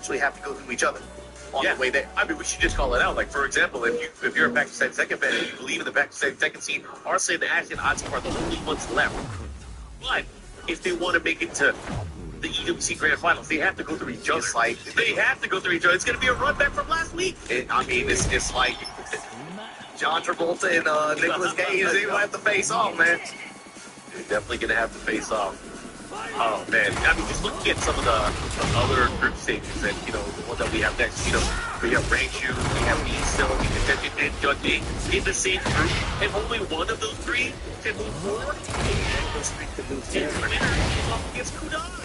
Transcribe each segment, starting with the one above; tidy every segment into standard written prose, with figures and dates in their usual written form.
actually have to go through each other on the way there. I mean, we should just call it out. Like, for example, if you're a back-to-side second fan and you believe in the back-to-side second seed, Arslan and Ash and Odds are the only ones left. But if they want to make it to the EWC Grand Finals, they have to go through each other. They have to go through each other. It's going to be a run back from last week. It's like John Travolta and Nicolas Cage. They're going to have to face off, man. They're definitely going to have to face off. Oh, man. I mean, just looking at some of the other group stages and, the one that we have next, we have Ranchu, we have Eastville, we have Dundee in the same group, and only one of those three can move forward. Those three can move forward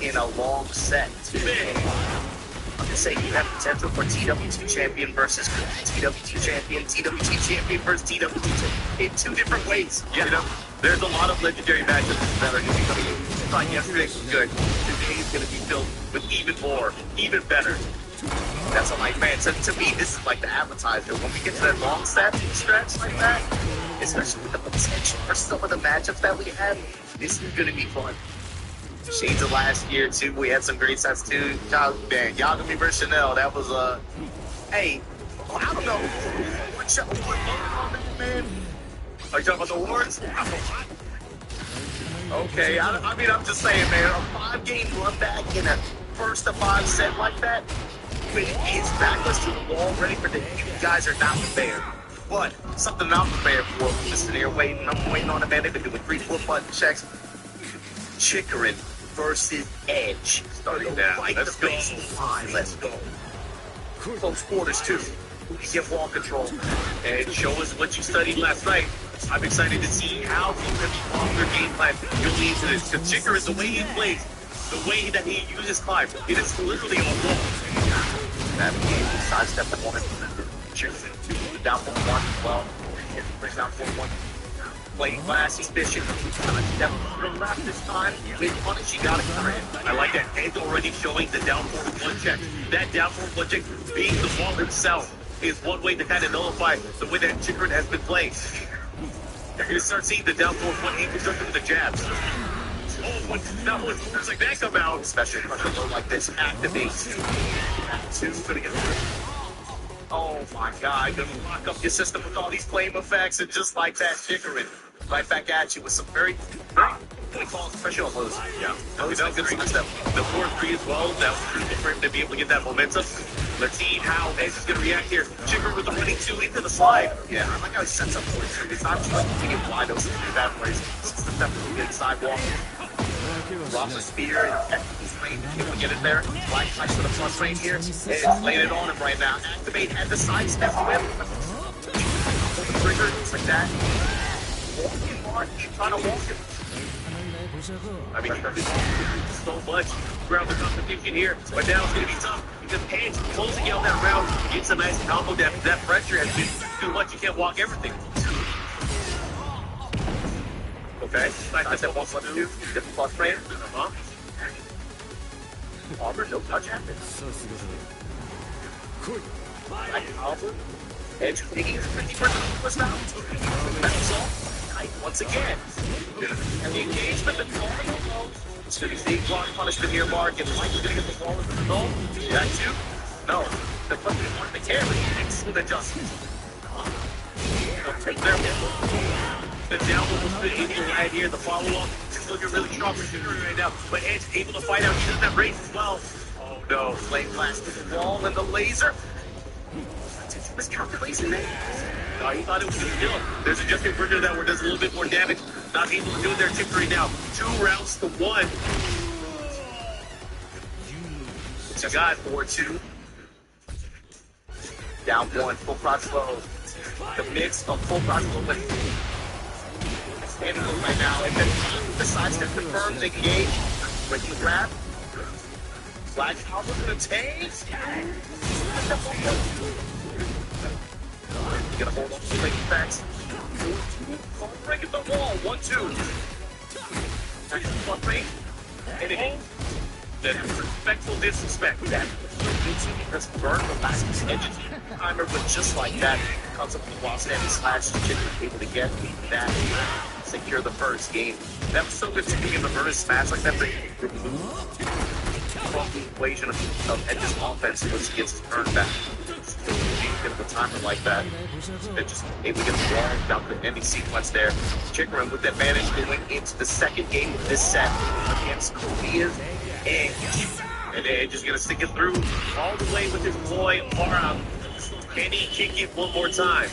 in a long set. I'm just saying, you have potential for TW2 champion versus TW2 champion, TW2 champion versus TW2 in two different ways. Yeah, there's a lot of legendary matches that are going to be coming in. I thought yesterday was good. Today is going to be filled with even more, even better. That's what I'm like, man. So to me, this is like the appetizer. When we get to that long stretch like that, especially with the potential for some of the matchups that we have, this is going to be fun. Shades of last year, too. We had some great sets, too. Man, Yagami versus Chanel. That was hey, I don't know. Man. Are you talking about the awards? Okay, I mean, I'm just saying, man, a 5-game run back in a first to 5 set like that, when it's backless to the wall, ready for the you guys are not prepared. But something I'm prepared for, I'm just sitting here waiting. I'm waiting on it, man. They've been doing 3-4 button checks. Chikrin versus Edge. Starting now. Let's go. Let's go. Close quarters, too. We can get ball control. And show us what you studied last night. I'm excited to see how you have your game plan going into this. Because Chikrin, the way he plays, the way that he uses climb, it is literally a wall. That game, sidestep the one. Chikrin, down 4-1. Well, brings down 4-1. Playing class, he's fishing. Step to the left this time. With punish, you gotta come in. I like that. Edge already showing the down 4-1 check. That down 4-1 check being the wall himself is one way to kind of nullify the way that Chikrin has been playing. You're going to start seeing the down 4-1 infrastructure with the jabs. Oh, now when there's like that come out, especially when a low like this activates. Two's gonna get oh my god, gonna lock up your system with all these flame effects, and just like that, Chikrin right back at you with some very we call it special moves. Yeah. Good stuff. The 4-3 as well, that was crucial for him to be able to get that momentum. Let's see how Edge is going to react here. Chikrin with the winning 2 into the slide. Yeah, I like how he sets up 4-3. It's not just like to get wide open in that place. It's the definitely good sidewalk. Drops a spear and he's playing to get it there. Black touch to the plus range here. And laying it on him right now. Activate and the sidestep whip. Pull the trigger, just like that. Walking Mark, trying to walk him. I mean, so much ground the competition here, but now it's going to be tough because Edge closing out that round gets a nice combo. That pressure has been too much. You can't walk everything. Okay, nice that 1-2, get the plus frame. Auburn, no touch happens. Like Auburn, Edge taking his 50% was now. That's all. Once again, and the engagement that's falling along. It's going to be big block punishment here, Mark, and Mike's going to get the ball as a result. That too? No. The fucking one, the carry. Excellent adjustment. They'll take their the down was fit in the line here. The follow-up is looking really strong for Chikrin right now. But Edge able to fight out. He doesn't have race as well. Oh no. Flame blast to the wall and the laser. Miscalculation, man. No, he thought it was going to kill him. There's a just inverter that does a little bit more damage. Not able to do it there. Chikrin now. 2 rounds to 1. It's a guy 4-2. Down 1. Full cross slow. The mix of full cross slow with standing right now. And then the sidestep confirms they engage. When you grab. Flag out with the tank. You're gonna hold on to the breaking backs. Breaking the wall. 1-2. One break. And it the respectful disrespect. That because burn the last edges timer, but just like that comes up with the wall standing slash. Chikrin able to get that secure the first game. That was so good to be in the Versus smash like that. from the equation of Edge's offense once he gets his turn back. Give him a timer like that. They're just able to get the ball without the ending sequence there. Chikrin with the advantage going into the second game of this set against Korea's Edge. And Edge is going to stick it through all the way with his boy, Mara. Can he kick it one more time?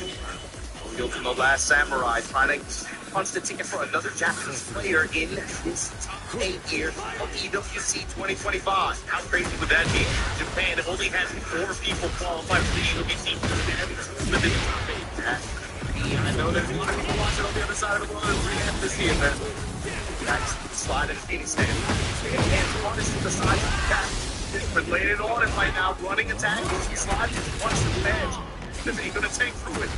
We'll go from the last samurai, trying to punch the ticket for another Japanese player in this top 8 year of EWC 2025. How crazy would that be? Japan only has 4 people qualify for the EWC within the top 8. I know there's a lot of people watching on the other side of the world who this here, man. That's slide and any stand. And punish to the side of the cat. But laying it on him right now, running attack, slide, punch to the edge. He's going to take through it.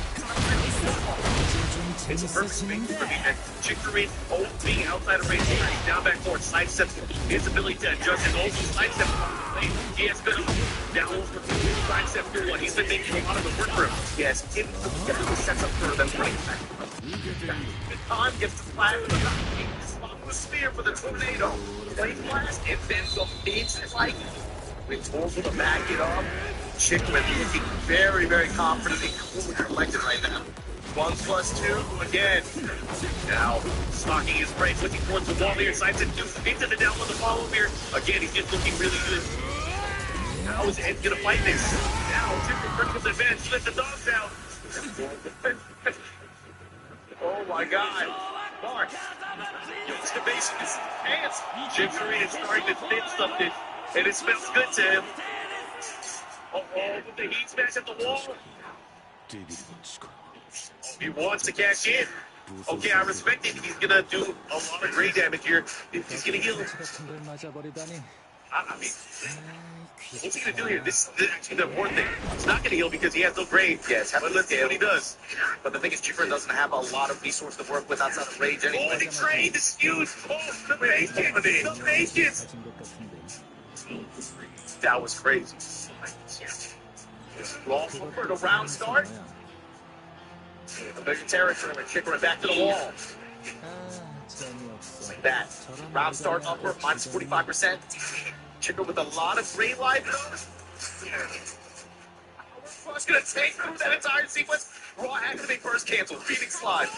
It's a perfect spin for the end. Chikrin being outside of range. He's down back forward. Sidesteps his ability to adjust his own sidestep. He has been down over sidestep through one. He's been making a lot of the work for him. Yes, it sets up for them running back. Good time gets the flag for the spot the spear for the tornado. Play blast and then the mid strike. With Torval to back it up. Chikrin looking very, very confident and cool and collected right now. 1+2 again. Now, stalking his prey, looking towards the wall here, sides and into the down with the follow here. Again, he's just looking really good. How is Ed gonna fight this? Now, Chikrin critical advantage, let the dogs down. Oh my God. Mark, he's debasing his hands. Chikrin is starting to fit something, and it smells good to him. With the heat smash at the wall. He wants to cash in. Okay, I respect it. He's gonna do a lot of great damage here. He's gonna heal. I mean, what's he gonna do here? This is actually the important thing. He's not gonna heal because he has no grade. Yes, but let's see what he does. But the thing is, Chikrin doesn't have a lot of resources to work with outside of rage anyway. Oh, the trade is huge. Oh, the patience. The patience. That was crazy. Roll forward, a round start. A bigger territory with Chikrin back to the wall. Like that. Round start upward, minus 45%. Chikrin with a lot of great life. Rush gonna take through that entire sequence. Raw activate first cancel. Phoenix slide.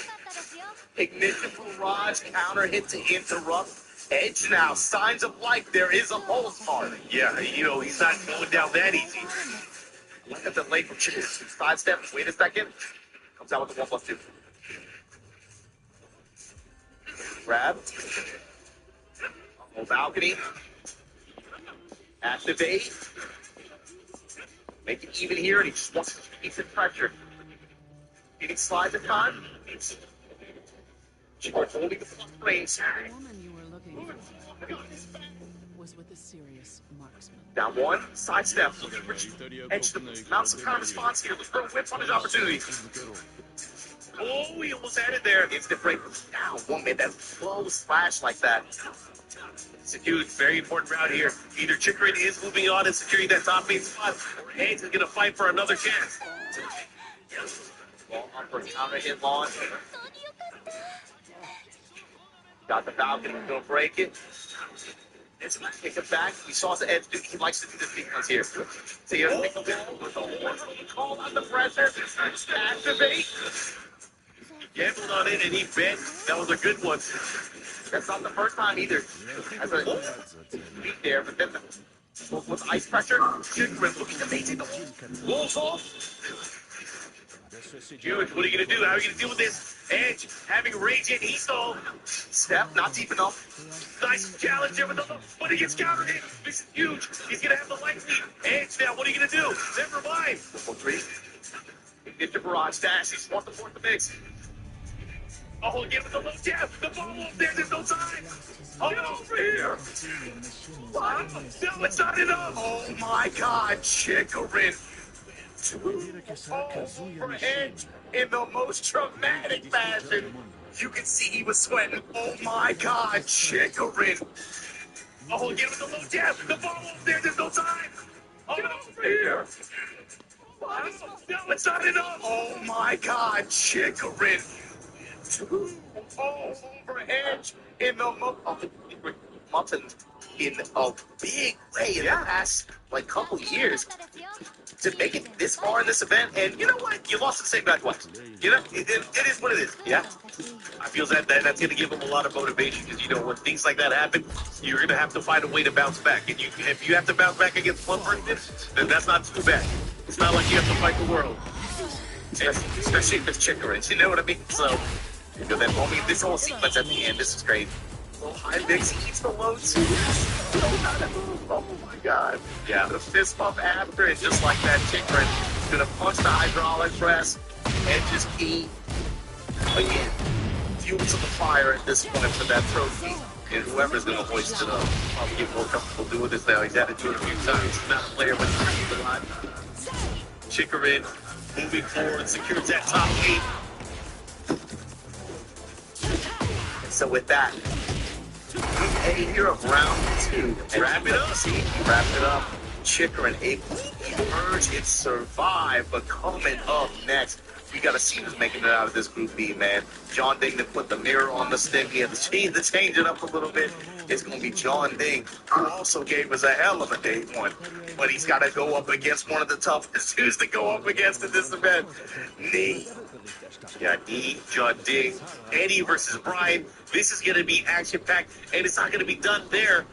Ignition barrage, counter hit to interrupt. Edge now, signs of life. There is a pulse mark. Yeah, you know, he's not going down that easy. Look at the late from Chikrin. 5 steps. Wait a second. Comes out with the 1+2. Grab. On balcony. Activate. Make it even here, and he just wants to keep the pressure. Getting slides at time. Chikrin holding the front range. The woman you were looking for was with a serious marksman. Down one, sidestep. Edge the mount some kind of response here. Look for a whip punish opportunity. Oh, he almost had it there. Instant break. Now, one made that slow splash like that. It's a huge, very important round here. Either Chikrin is moving on and securing that top 8 spot, or Edge is going to fight for another chance. Ball on for a counter hit launch. Got the balcony, going to break it. It's not kick it back. We saw the Edge do. He likes to do this sequence here. So you have to make the ball with the horn. Call on the pressure. Activate. Gambled on it, and he bet. That was a good one. That's not the first time either. As a beat there, but then with ice pressure, Chikrin looking to maintain the wolves off. Huge. What are you going to do? How are you going to deal with this? Edge having rage in Eastall. Step, not deep enough. Nice challenge here with the but he gets countered in. This is huge. He's going to have the light speed. Edge now, what are you going to do? Never mind. 4-3. Get the barrage dash. He just wants to force the mix. Oh, give it the low jab. The ball up there. There's no time. Oh, get over here. Wow. No, it's not enough. Oh, my God. Chikrin. For Edge in the most dramatic fashion. You can see he was sweating. Oh my God, Chikrin. Oh, give it the low jab. The ball up there. There's no time. Oh, get over here. Wow. No, it's not enough. Oh my God, Chikrin. Oh, over Edge in the mountain. in a big way in the past, like, couple years to make it this far in this event. And you know what? You lost the same guy twice. You know, it is what it is. Yeah. I feel that's going to give him a lot of motivation because, you know, when things like that happen, you're going to have to find a way to bounce back. And if you have to bounce back against one person, then that's not too bad. It's not like you have to fight the world. Especially if it's Chicory, you know what I mean? So, you know, this whole sequence at the end, this is great. Oh, high mix, he eats the low too. Oh my god. Yeah, the fist bump after, and just like that, Chicory is gonna punch the hydraulic press and just keep, again, fuel to the fire at this point for that trophy. And whoever's gonna hoist it up, probably get more comfortable doing this now. He's had to do it a few times. He's not a player, but he's used a lot. Chicory moving forward, secures that top 8. And so with that, a here of round 2. And wrap it up. See, he wrapped it up. Chicory able to emerge and survive. But coming up next, we got to see who's making it out of this Group B, man. John Ding to put the mirror on the stick. He had to change it up a little bit. It's going to be John Ding, who also gave us a hell of a day 1. But he's got to go up against one of the toughest dudes to go up against in this event. Nee. Yeah, Nee, John Ding, Eddie versus Brian. This is going to be action-packed, and it's not going to be done there.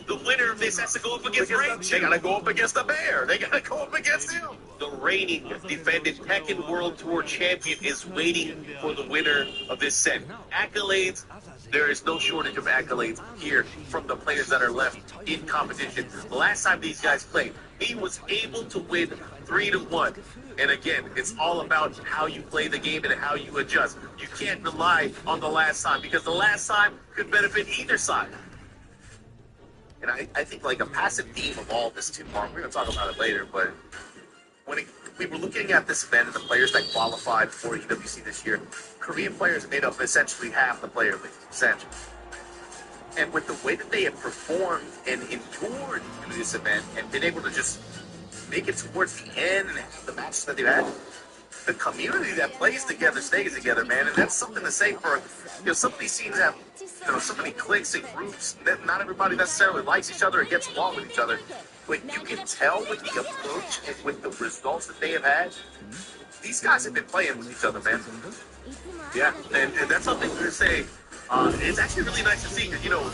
The winner of this has to go up against Ray. They got to go up against the Bear. They got to go up against him. The reigning, defended Tekken World Tour champion is waiting for the winner of this set. Accolades, there is no shortage of accolades here from the players that are left in competition. The last time these guys played, he was able to win 3-1. And again, it's all about how you play the game and how you adjust. You can't rely on the last time because the last time could benefit either side. And I think like a passive theme of all this too, Mark, we're going to talk about it later, but when we were looking at this event and the players that qualified for EWC this year, Korean players made up essentially half the player list, essentially. And with the way that they have performed and endured through this event and been able to just make it towards the end and have the matches that they've had, the community that plays together stays together, man. And that's something to say for, you know, some of these scenes have, you know, so many cliques and groups that not everybody necessarily likes each other or gets along with each other. But you can tell with the approach and with the results that they have had, these guys have been playing with each other, man. Yeah, and that's something to say. It's actually really nice to see because, you know,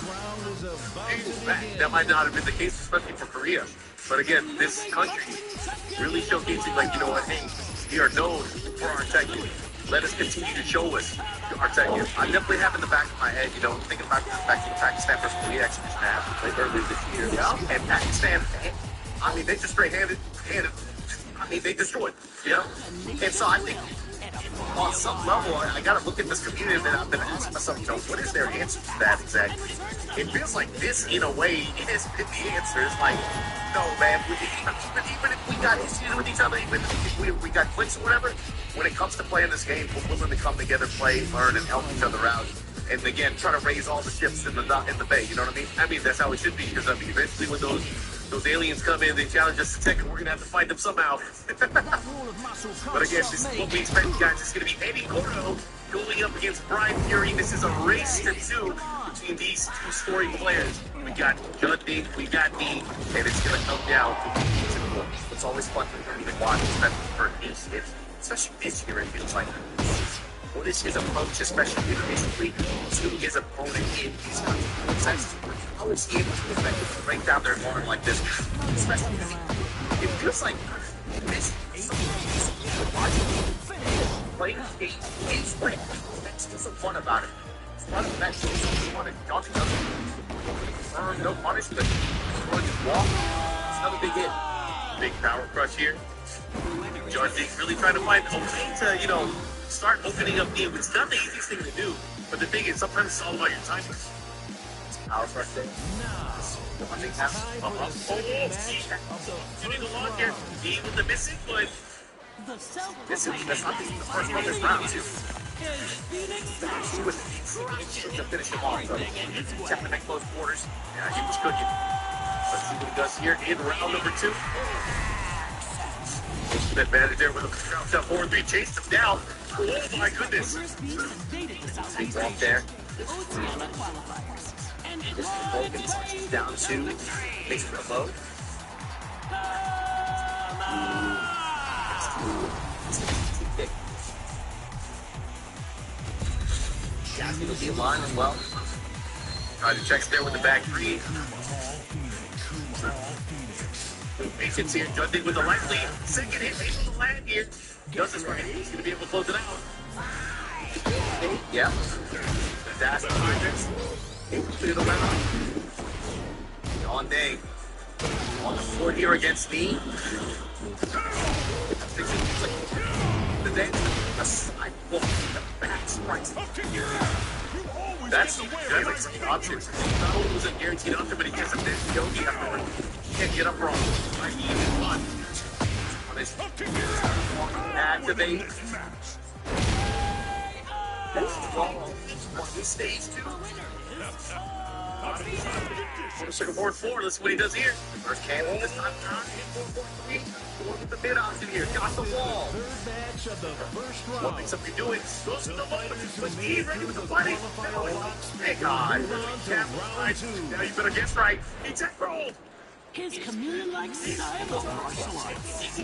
that might not have been the case, especially for Korea. But again, this country really showcasing, like, you know what, hey, we are known for our Tekken. Let us continue to show us our Tekken. I definitely have in the back of my head, you know, thinking about the Pakistan versus Korea exhibition that happened earlier this year. Yeah. And Pakistan, I mean, they just straight-handed, I mean, they destroyed, you know? And so I think on some level, I got to look at this community and I've been asking myself, you know, what is their answer to that exactly? It feels like this, in a way, has been the answer. It's like, no, man, even if we got issues with each other, even if we got clicks or whatever, when it comes to playing this game, we're willing to come together, play, learn, and help each other out. And again, try to raise all the ships in the bay, you know what I mean? I mean, that's how it should be, because I mean, eventually when those aliens come in, they challenge us to Tekken, we're going to have to fight them somehow. But again, this is what we expect, guys. It's going to be Eddie Gordo going up against Brian Fury. This is a race to 2 between these 2 scoring players. We got John Ding, we got me, and it's going to come down to it's always fun for me to watch, especially for these hits, especially this year. It feels like what is his approach, especially individually, to his opponent in these kinds of contests? How is he able to effectively break down their opponent like this? Especially because it feels like this is watching playing the game is great. That's what's so fun about it. It's fun of that. It's fun of dodging other. No punishment. Just walk. It's another big hit. Big power crush here. John Diggs really trying to find a way to, you know, start opening up game. It's not the easiest thing to do, but the thing is, sometimes it's all about your timing. Power crush there. I think that's shooting along here. He with the missing, but that's not the first one this round, too. He was to finish him off, so tapping in close quarters. Yeah, he was cooking. Let's see what he does here in round number 2. That advantage there with a crouch up forward 3, chased him down. Oh my goodness. Big walk there. This is broken. Switches down 2. Makes it a low. Jasmine will be in line as well. Try to check there with the back 3. Patience here. Judging with the light lead. Second hit, able to land here. Does this right. He's going to be able to close it out. Yeah. The dash behind this. Clear the weather. On day. On the floor here against me. The day. A side look. The back strikes. That's like some options. Not only was it guaranteed up there, but he gets a bit yogi after. He can't get up wrong. I need one. Activate. That's wrong. On this stage, too. Second board 4. Let's see what he does here. First candle this time. 4-4-3. With the mid option here. Got the wall. What makes up you doing? Goes to the low. But he's ready with the buddy. Hey, God. Now you better guess right. He's at roll. His chameleon-like style of martial arts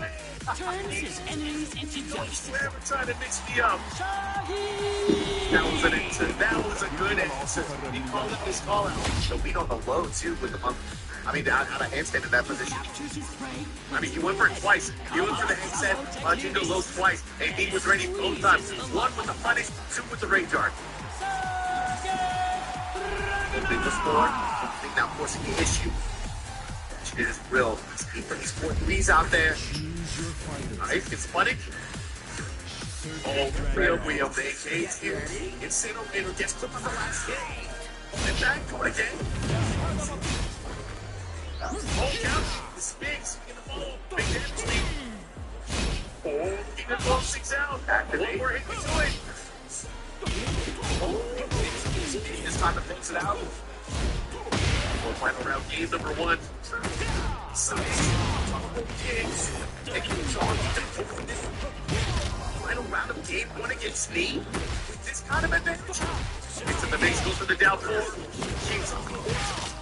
turns his enemies into dust. Never trying to mix me up. That was an answer. That was a good answer. He called out his call out. The beat on the low, too, with the monk. I mean, out of handstand in that position. I mean, he went for it twice. He went for the handstand, punching the low twice. AD was ready both times. 1 with the punish, 2 with the range art. Opening the score. Opening now forcing the issue. It is real. He's 4-3s out there. Nice, it's funny. Oh, we have the AKs here. Incinerator gets clipped on the last hit. And back, going again. Oh, yeah. The Spigs in the ball. Big damage lead. Oh, keep it 12-6 out. Activate. 1 more hit to it. Oh, it's time to fix it out. Final round game number 1. Taking charge. Final round of game 1 against me. This kind of advantage. It's in the mix, goes to the down 4. Kings on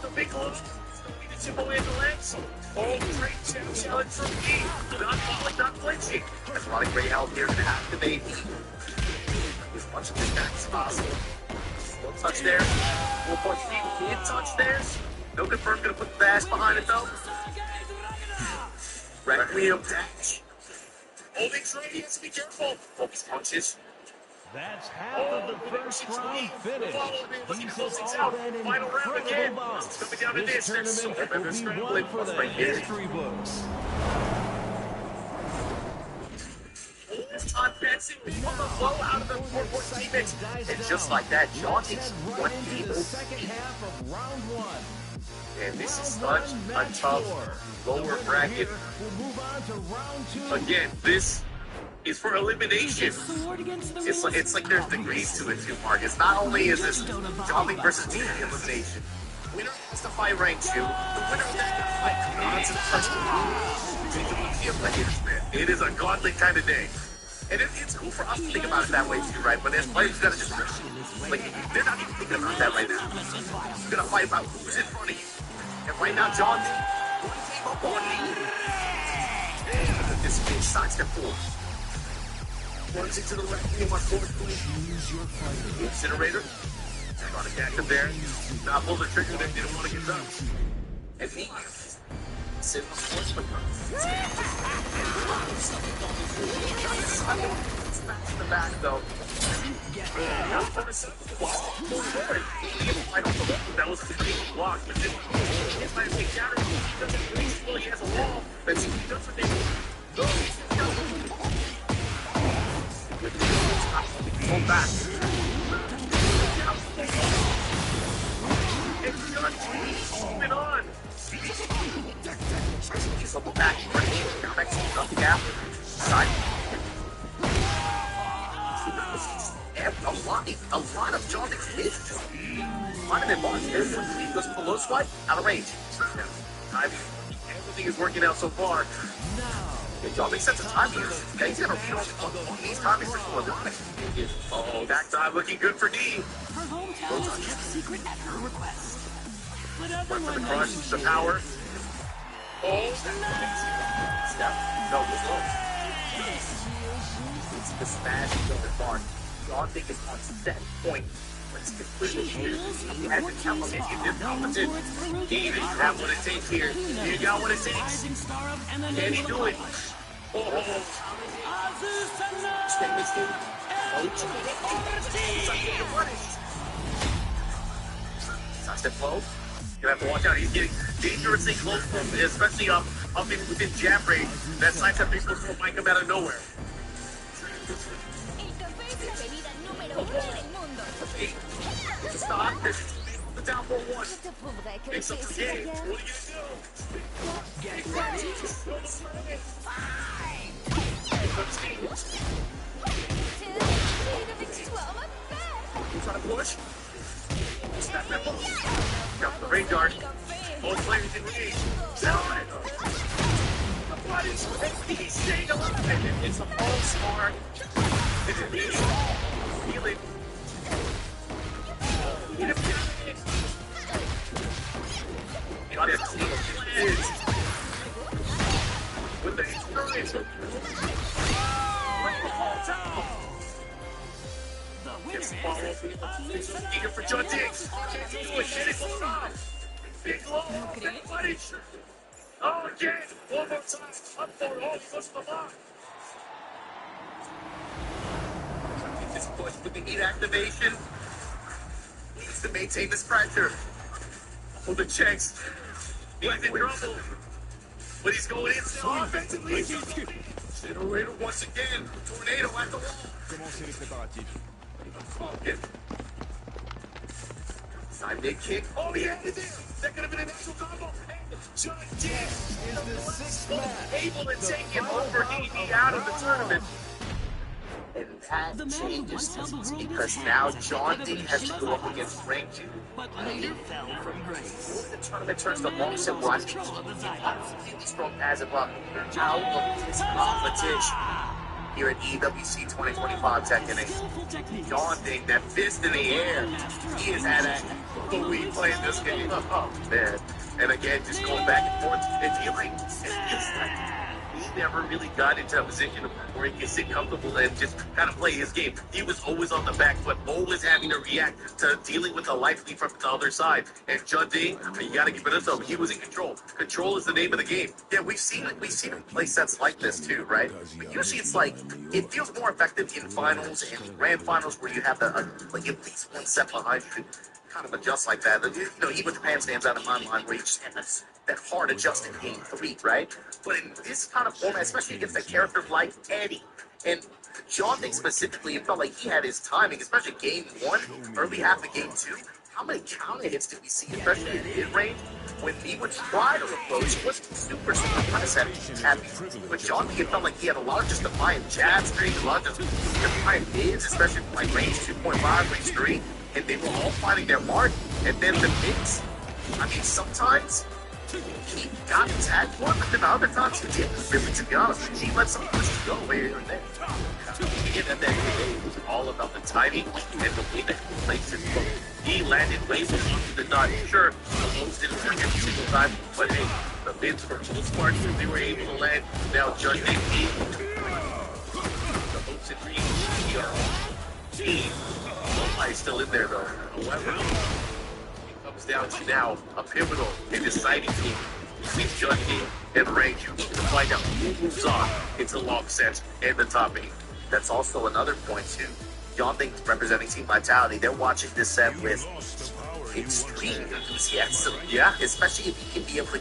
the big close. The Timbo in the legs. Oh, great challenge from me. Not falling, not flinching. That's a lot of great help here to activate. As much of this back as possible. No touch there. 4.3 in touch there. No confirm, gonna put the dash behind it though. Requiem dash. Holding straight, he has to be careful. Focus punches. That's half of the first round finish. These have all been Final round again. incredible bouts. Coming down to This this. tournament will be one for the history books. This time Betsy on the flow out of the 4-4 teammates. And just like that, John takes 1 into the second half of round 1. And this is such a tough lower bracket. Again, this is for elimination. It's like there's degrees to it too, Mark. It's not only is this John Lee versus team elimination. Winner has to fight rank 2. The winner of that fight odds and first. It is a godly kind of day. And it's cool for us to think about it that way too, right? But as players, you gotta just like they're not even thinking about that right now. You're gonna fight about who's in front of you. And right now, John Lee, one team up on me. This big sidestep forward. Runs into the left team on forward point. Incinerator. Trying to catch him there. Not pull the trigger there. Didn't want to get done. And me. Sitting on the sportsman. Smash in the back, though. That was a big block, but then if I take counter, he doesn't reach well, he has a wall. But he does what they go. Pull back. It's done. Moving on. He's on the back. Now back to the gap. Side. A lot of John Lee's hits. Find him in box. He goes to the low swipe, out of range. Everything is working out so far. John Lee sets a time here. He's going to read on these timings for Colonic. Oh, back time looking good for D. Her hometown is kept secret at her request. But Went for the everyone crush, knows the power. Oh, step. No, it was close. It's the smash of the bar. Daunting is on set point. But it's completely he had to tell him if you did competition. He didn't have what it takes here. You got what it takes. Can he do it? Oh, Sidestep flow. You have to watch out. He's getting dangerously close from, especially up within jab range. That sidestep people might come out of nowhere. Stop. The down for one. It's up to the game. What are you gonna do? You trying to push? Snap that ball. Got the rain guard. Both players in range. What is he's staying alive? It's a false start. It's a big feel it. Got it. With the experience. Gets the ball over. Eager for John Diggs. Hit it one time. Big low. Everybody. Oh, again. One more time. Up for it. Oh, he goes to the line. This push with the heat activation. Needs to maintain this pressure. Hold the checks. He's in trouble. But he's going in still offensively. Generator once again. Tornado at the wall. Commencez les préparatifs. Side mid kick. Oh, he had it there. That could have been an actual combo. And John Diggs is able to take him over DD out of the tournament. And that changes things because now John D has to go up against Frank Q. but later fell from grace. The tournament turns to long and watching completely strong as a buck out of this competition here at EWC 2025 Technique. John D, that fist in the air, he has had a lead playing this game. Oh man. And again, just going back and forth, and feeling he never really got into a position where he could sit comfortable and just kind of play his game. He was always on the back foot, always having to react to dealing with a life lead from the other side. And Judd D, you got to give it up to him. He was in control. Control is the name of the game. Yeah, we've seen him play sets like this too, right? But usually it's like it feels more effective in finals and grand finals where you have like at least one set behind you. Kind of adjust like that. You know, even Japan stands out in my mind where you just have that hard adjusted game 3, right? But in this kind of format, especially against a character like Eddie, and John Dick specifically, it felt like he had his timing, especially game 1, early half of game 2. How many counter hits did we see, especially in mid-range, when he would try to approach? He wasn't super happy. But John Dick, it felt like he had a lot of just defiant jab strings, a lot of just defiant mids, especially from like range 2.5, range 3. And they were all finding their mark. And then the mix, I mean, sometimes he got tagged one, but then other times he didn't really, to be honest. He let some pushes go here and there. And at that day, it was all about the timing and the way that he placed his foot. He landed way more often than not. Sure, the lows didn't work every single time, but hey, the mids for the most part, they were able to land. Now, Judge Nick, the hopes and dreams, he are all team. Nobody's still in there, though. However, it comes down to now a pivotal and deciding team between Judge D and Ray Q to find out who moves on into long sets and the top 8. That's also another point, too. John thinks representing Team Vitality, they're watching this set with extreme enthusiasm. Yeah, especially if he can be able to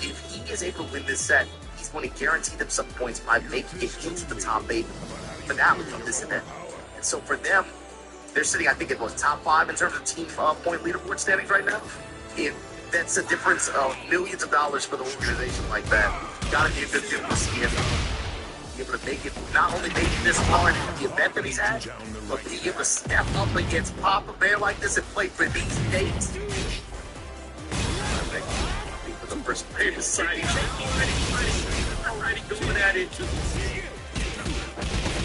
if he is able to win this set, he's going to guarantee them some points by making it into the top 8 finale of this event. And so for them, they're sitting, I think, in top 5 in terms of team point leaderboard standings right now. That's a difference of millions of dollars for the organization like that. Gotta be a good deal to see him be able to make it, not only making this far in the event that he's had, but being able to step up against Papa Bear like this and play for these dates. For the first paper side, already going at it.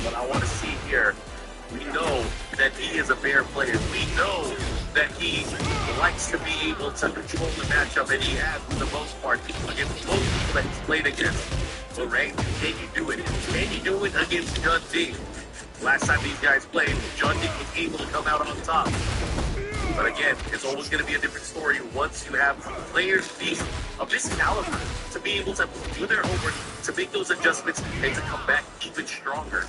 What I want to see here, we know that he is a Bear player. We know that he likes to be able to control the matchup, and he has for the most part against most people that he's played against. But Ray, can you do it? Can you do it against John D? Last time these guys played, John D was able to come out on top. But again, it's always going to be a different story once you have players of this caliber to be able to do their homework, to make those adjustments, and to come back even stronger.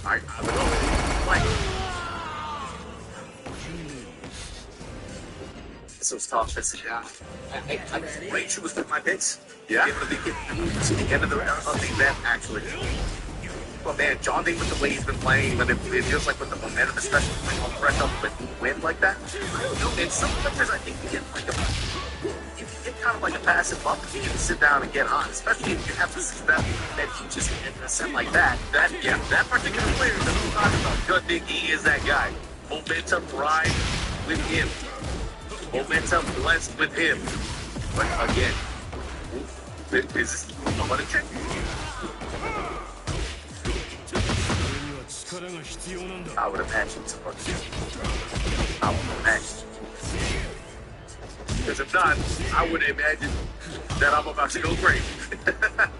Alright, I don't know. Like, this was tough. I Rachel was with my picks. Yeah. At the end of the event, actually. But man, John Day with the way he's been playing, and it feels like with the momentum, especially on fresh off the win like that. And some players, I think, you get kind of like a passive bump if you can sit down and get on, especially if you have to see that he just in a set like that. That particular player that we're talking about, John Day, he is that guy. Momentum ride with him. Momentum blessed with him. But again, is this a money trick? I would imagine so. I would imagine. Because if not, I would imagine that I'm about to go crazy. But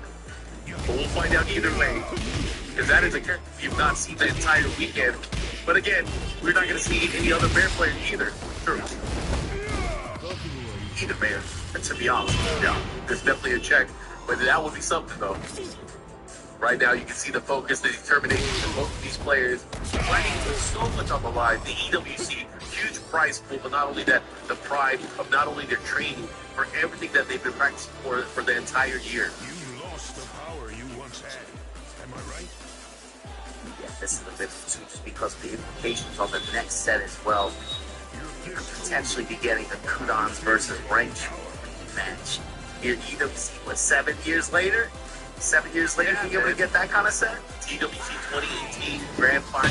we'll find out either way. Because that is a character you've not seen the entire weekend. But again, we're not going to see any other Bear players either. True. Either Bear. And to be honest, yeah, there's definitely a check. But that would be something though. Right now, you can see the focus, the determination of both of these players fighting so much on the line. The EWC, huge prize pool, but not only that, the pride of not only their training, for everything that they've been practicing for the entire year. You lost the power you once had. Am I right? Yeah, this is a bit too, just because of the implications on the next set as well. You could potentially be getting the Kudons versus Range match. Here, EWC was 7 years later. 7 years later, you're able to get that kind of set? TWC 2018 Grand Final.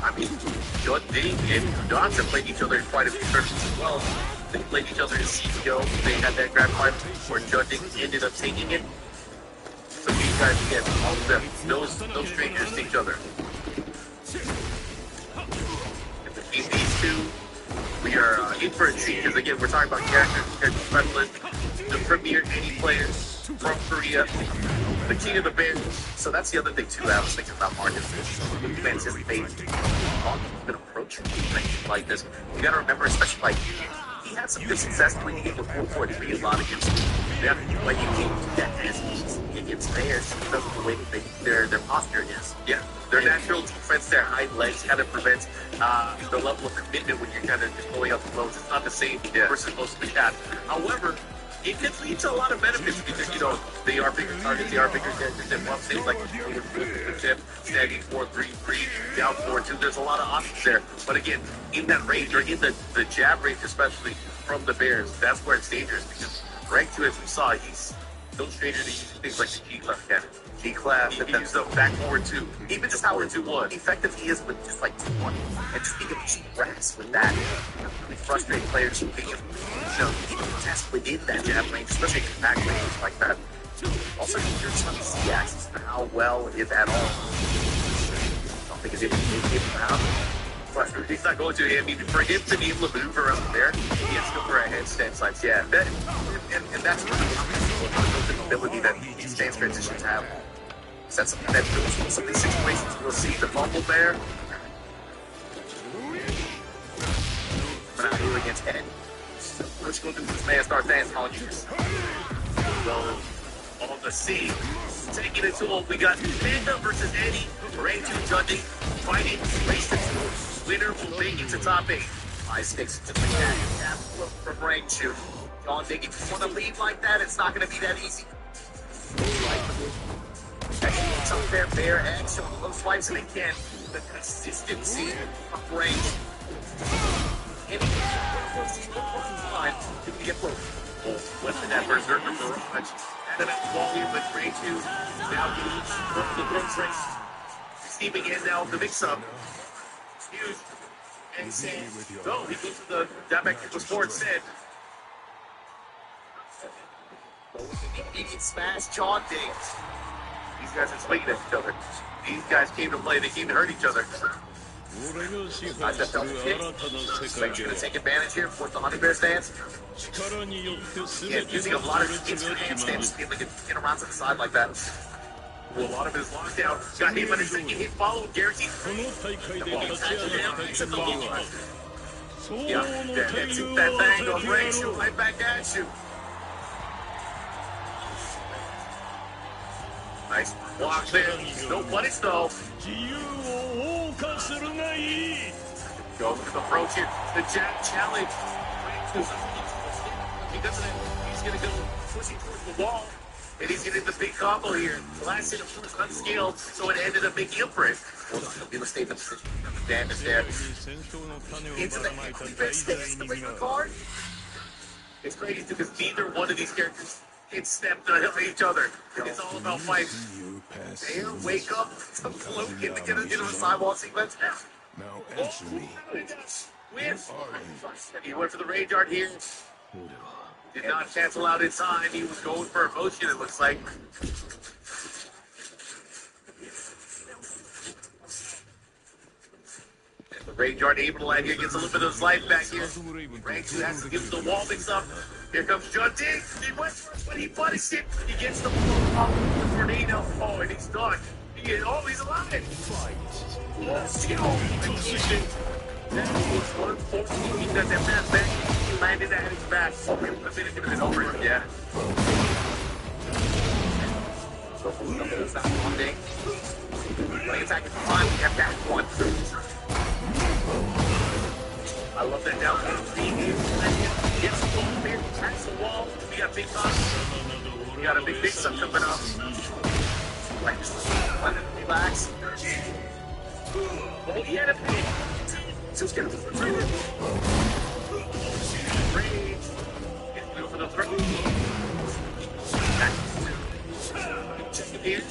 I mean, John Ding and Kudons have played each other in quite a few tournaments as well. They played each other in CPO. They had that Grand Final where John Ding ended up taking it. So these guys, again, all of them, no strangers to each other. And between these two, we are in for a treat, because again, we're talking about character specialists, the premier any players from Korea, the king of the Bears. So that's the other thing too that I was thinking about Marcus. You anticipate how he's been approaching things like this. You gotta remember, especially like he had some good success when he before to be a lot against them. Like you can't do that as against Bears because of the way that their posture is. Yeah. Their natural defense, their high legs kind of prevents the level of commitment when you're kind of just pulling up the lows. It's not the same versus most of the cats. However, it can lead to a lot of benefits because, you know, they are bigger targets, they are bigger characters, and one thing like the tip, snagging 4-3-3, down 4-2, there's a lot of options there. But again, in that range, or in the jab range especially from the Bears, that's where it's dangerous because rank 2, as we saw, he's no stranger to using things like the G-Class cannon. G-Class, he used the back forward 2. Even just how 2-1. Effective he is with just like 2-1. And just being able to grass with that really frustrate players who being able to test within that jab range, especially in back range like that. Also, you're trying to see axis and how well, if at all. I don't think it's able to hit him out. He's not going to. I mean, for him to be able to maneuver up there, he has to go for a handstand slice. Yeah, and that's the ability that these stance transitions have. That's something that some of these situations we'll see the fumble there. But out here against Ed. What's going to do with this man start dancing on you? Well, on the scene, taking it to him, we got Panda versus Eddie. Range 2 judging, fighting, race to 2. Winner will make it to top 8. 5-6 to the cat. Tap from Range 2. John Dick, if you want to leave like that, it's not going to be that easy. Some fair X showing those swipes, and again, the consistency of range. Time to get close. Weapon that berserker barrage. And then volume with range 2. Now from the close race. Steaming in now the mix up. Huge. And Sam. No, he goes to the down back to the sports set. Immediate smash, John Diggs. These guys are swinging at each other. These guys came to play. They came to hurt each other. I just double kick. Like you're gonna take advantage here for the Honey Bear stance. Yeah, using a lot of instant handstands to be able to get around to the side like that. Well, a lot of it is locked down. Got hit by the second hit follow, guaranteed. Yeah, that thing goes right shoot right back at you. Nice block there. No punish though. Go for the approach here. The jab challenge. He doesn't. He's gonna go pushing towards the wall. And he's getting the big combo here. Last hit, of course, unskilled, so it ended up making up for it. Well, he'll be stay in the position. Damage there. Into the best the regular card. It's crazy because neither one of these characters can step to help each other. It's all about fighting. There, wake up. Some float in to get into a sidewalk sequence. Now answer me. He went for the rage art here. Did not cancel out in time. He was going for emotion, it looks like. And the rage art able to land here, gets a little bit of his life back here. Rage has to give the wall mix up. Here comes John D. He went for it, but he punished it. He gets the tornado. Oh, and he's done. He's alive. Skill. That was 114. He does that pass back. He landed that at his back. Oh, it would have been over. Yeah. So, it's not one day. Play attack is fine. We have that one. I love that down. Gets the ball here. Attacks the wall. We got big time. We got a big stuff coming up. Like, just let it relax. Oh, he had a pick. So it's going to be rage. Get through for the throw. Check it here.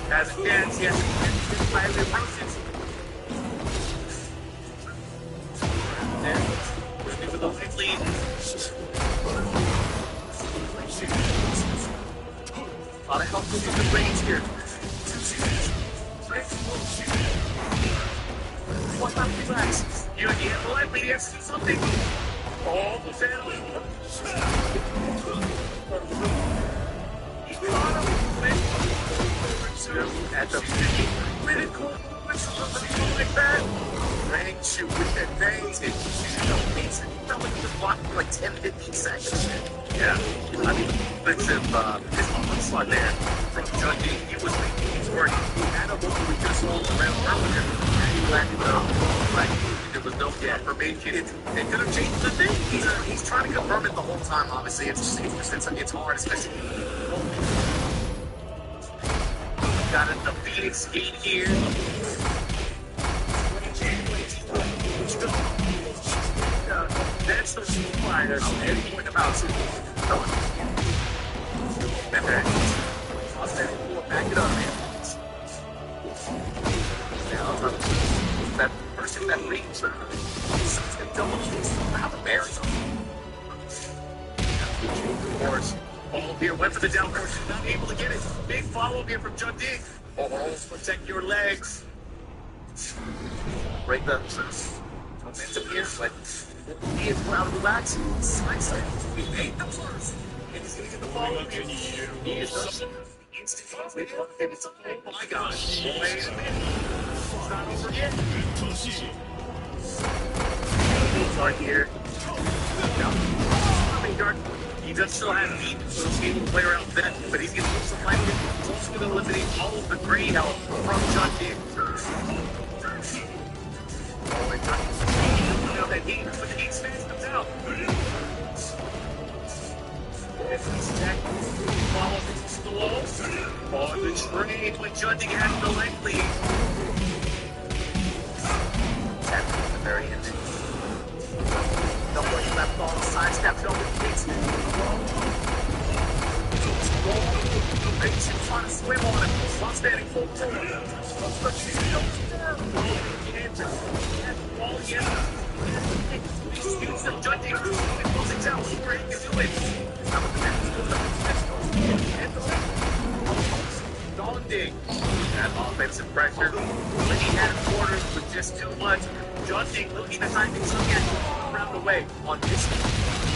Has a chance. Yes. Highly approaches. There. Looking for the light lead. A lot of help with the range here. What's up, relax? You have the light lead. He has to do something. Oh, the family. He caught him. At the critical something like that. Rang shoot with that thing. It felt like he was blocking for like 10-15 seconds. Yeah. I mean, defensive, his onslaught there from Judge. He was making things work. He had a moment with just all around earlier. And he landed up. Like, there was no confirmation. It could have changed the thing. He's trying to confirm it the whole time, obviously. It's hard, especially. Got a defeating skate here. That's the fighter. And he went about to. Back it up, man. Now, that person that reads double chase out the bears. Of course. All here went for the down force. Not able to get it. Big follow here from John D. Oh, protect your legs. Break the momentum here, but he is proud to relax. Slice it. We made the first. And he's going to get the follow here. He is instant. And it's oh my gosh. Wait a minute. It's not over yet. Start here. He does still have beat, so he's able to play around with that, but he's going to lose some life. He's also going to eliminate all of the gray health from John D. Oh, and John D. Now that heat, but the heat space comes out. If he's attacked, follows into the wall. Oh, the trade with John D. has the life lead. That's at the very end. No one left on the side steps over the gates. He's trying to swim on him. While standing full time. He's still judging. Closing down. Great. He's doing it. Dawn Dig. That offensive pressure. Liddy had quarters with just too much. Judging, looking at timing, so here, around the way on this.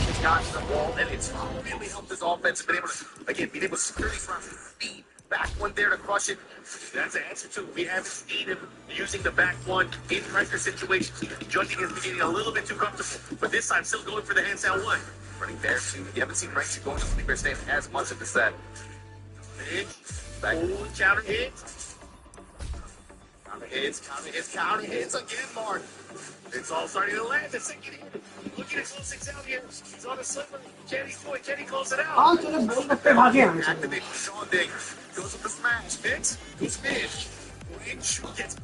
It's got the ball, and it's really helped his offense. Been able to, again, being able to secure these rounds with speed. Back one there to crush it. That's the answer to. We haven't seen him using the back one in pressure situations. Judging is getting a little bit too comfortable, but this time still going for the hands down one. Running there too. You haven't seen Ranks going to the sleeper stand as much of the set. Hit. Back. Ooh, counter hit. Counter hits again, Mark. It's all starting to land. The second hit. Looking at close things out here. He's on a slipper. Kenny's doing. Kenny close it out. हाँ चलो बोल सकते भागे हम Activate Sean Dig. Goes with the smash. Mix. Who's fish? Gets